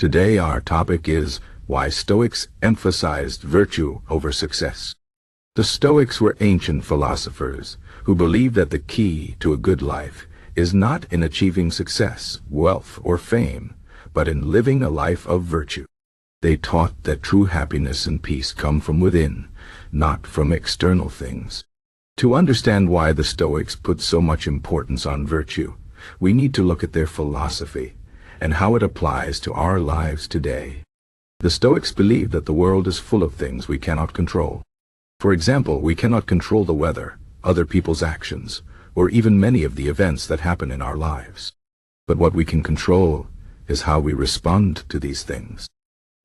Today our topic is why Stoics emphasized virtue over success. The Stoics were ancient philosophers who believed that the key to a good life is not in achieving success, wealth, or fame, but in living a life of virtue. They taught that true happiness and peace come from within, not from external things. To understand why the Stoics put so much importance on virtue, we need to look at their philosophy and how it applies to our lives today. The Stoics believed that the world is full of things we cannot control. For example, we cannot control the weather, other people's actions, or even many of the events that happen in our lives. But what we can control is how we respond to these things.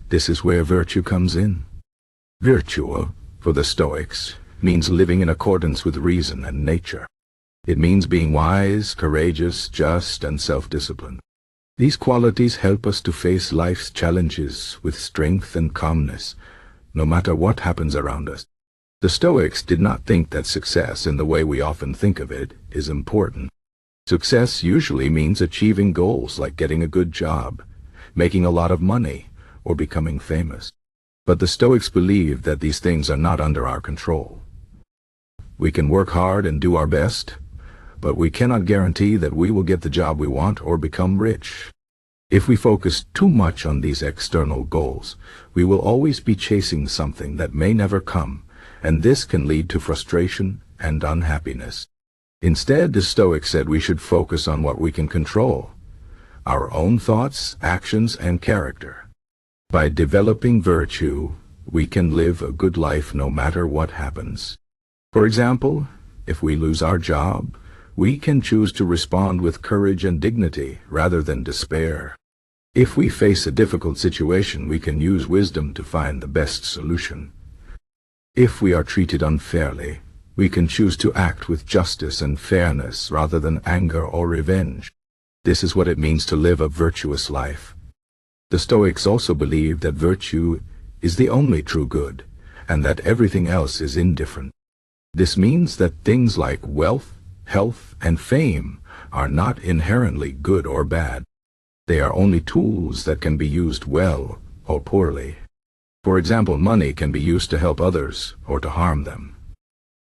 This is where virtue comes in. Virtue, for the Stoics, means living in accordance with reason and nature. It means being wise, courageous, just, and self-disciplined. These qualities help us to face life's challenges with strength and calmness, no matter what happens around us. The Stoics did not think that success, in the way we often think of it, is important. Success usually means achieving goals like getting a good job, making a lot of money, or becoming famous. But the Stoics believed that these things are not under our control. We can work hard and do our best, but we cannot guarantee that we will get the job we want or become rich. If we focus too much on these external goals, we will always be chasing something that may never come, and this can lead to frustration and unhappiness. Instead, the Stoics said we should focus on what we can control: our own thoughts, actions, and character. By developing virtue, we can live a good life no matter what happens. For example, if we lose our job, we can choose to respond with courage and dignity rather than despair. If we face a difficult situation, we can use wisdom to find the best solution. If we are treated unfairly, we can choose to act with justice and fairness rather than anger or revenge. This is what it means to live a virtuous life. The Stoics also believed that virtue is the only true good, and that everything else is indifferent. This means that things like wealth, health, and fame are not inherently good or bad. They are only tools that can be used well or poorly. For example, money can be used to help others or to harm them.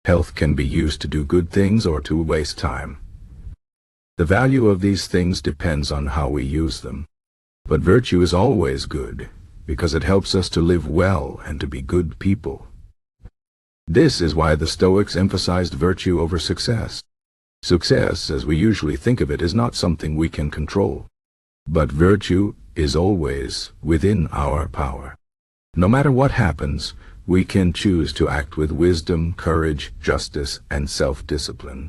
Health can be used to do good things or to waste time. The value of these things depends on how we use them. But virtue is always good, because it helps us to live well and to be good people. This is why the Stoics emphasized virtue over success. Success, as we usually think of it, is not something we can control. But virtue is always within our power. No matter what happens, we can choose to act with wisdom, courage, justice, and self-discipline.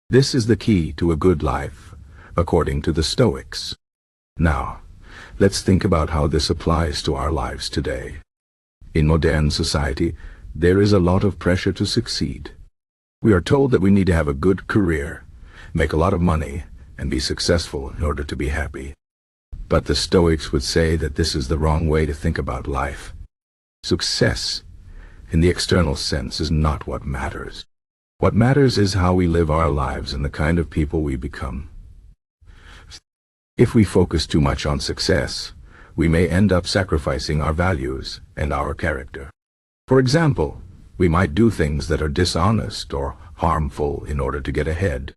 This is the key to a good life, according to the Stoics. Now, let's think about how this applies to our lives today. In modern society, there is a lot of pressure to succeed. We are told that we need to have a good career, make a lot of money, and be successful in order to be happy. But the Stoics would say that this is the wrong way to think about life. Success, in the external sense, is not what matters. What matters is how we live our lives and the kind of people we become. If we focus too much on success, we may end up sacrificing our values and our character. For example, we might do things that are dishonest or harmful in order to get ahead.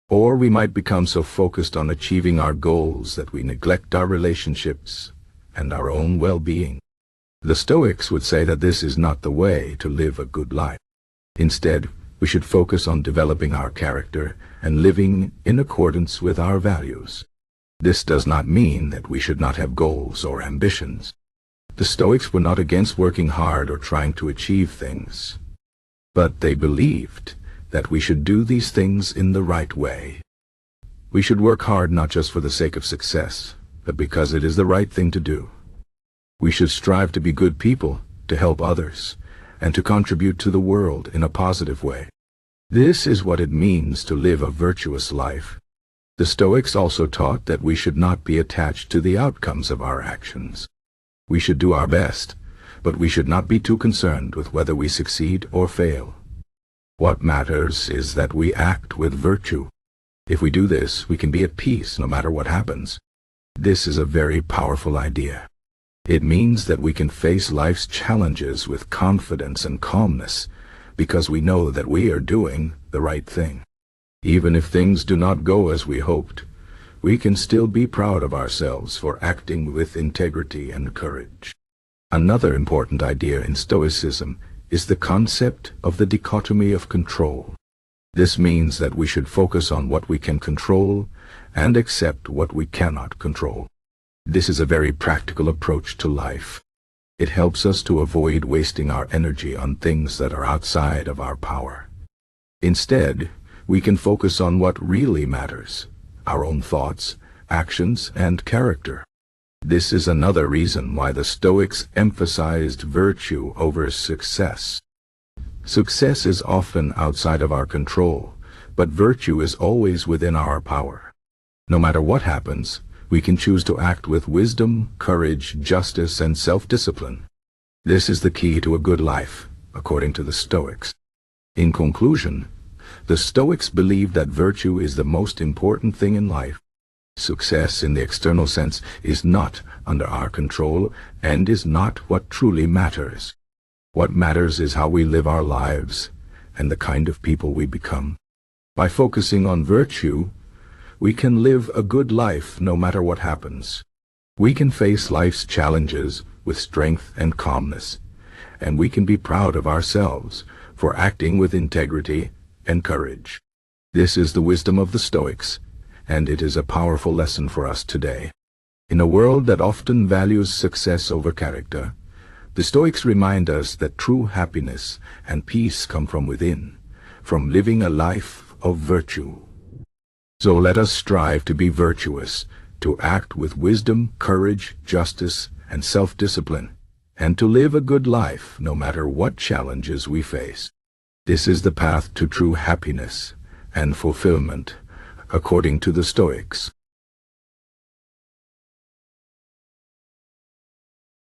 Or we might become so focused on achieving our goals that we neglect our relationships and our own well-being. The Stoics would say that this is not the way to live a good life. Instead, we should focus on developing our character and living in accordance with our values. This does not mean that we should not have goals or ambitions. The Stoics were not against working hard or trying to achieve things, but they believed that we should do these things in the right way. We should work hard not just for the sake of success, but because it is the right thing to do. We should strive to be good people, to help others, and to contribute to the world in a positive way. This is what it means to live a virtuous life. The Stoics also taught that we should not be attached to the outcomes of our actions. We should do our best, but we should not be too concerned with whether we succeed or fail. What matters is that we act with virtue. If we do this, we can be at peace no matter what happens. This is a very powerful idea. It means that we can face life's challenges with confidence and calmness because we know that we are doing the right thing. Even if things do not go as we hoped, we can still be proud of ourselves for acting with integrity and courage. Another important idea in Stoicism is the concept of the dichotomy of control. This means that we should focus on what we can control and accept what we cannot control. This is a very practical approach to life. It helps us to avoid wasting our energy on things that are outside of our power. Instead, we can focus on what really matters: our own thoughts, actions, and character. This is another reason why the Stoics emphasized virtue over success. Success is often outside of our control, but virtue is always within our power. No matter what happens, we can choose to act with wisdom, courage, justice, and self-discipline. This is the key to a good life, according to the Stoics. In conclusion, the Stoics believe that virtue is the most important thing in life. Success in the external sense is not under our control and is not what truly matters. What matters is how we live our lives and the kind of people we become. By focusing on virtue, we can live a good life no matter what happens. We can face life's challenges with strength and calmness, and we can be proud of ourselves for acting with integrity and courage. This is the wisdom of the Stoics, and it is a powerful lesson for us today. In a world that often values success over character, the Stoics remind us that true happiness and peace come from within, from living a life of virtue. So let us strive to be virtuous, to act with wisdom, courage, justice, and self-discipline, and to live a good life no matter what challenges we face. This is the path to true happiness and fulfillment, according to the Stoics.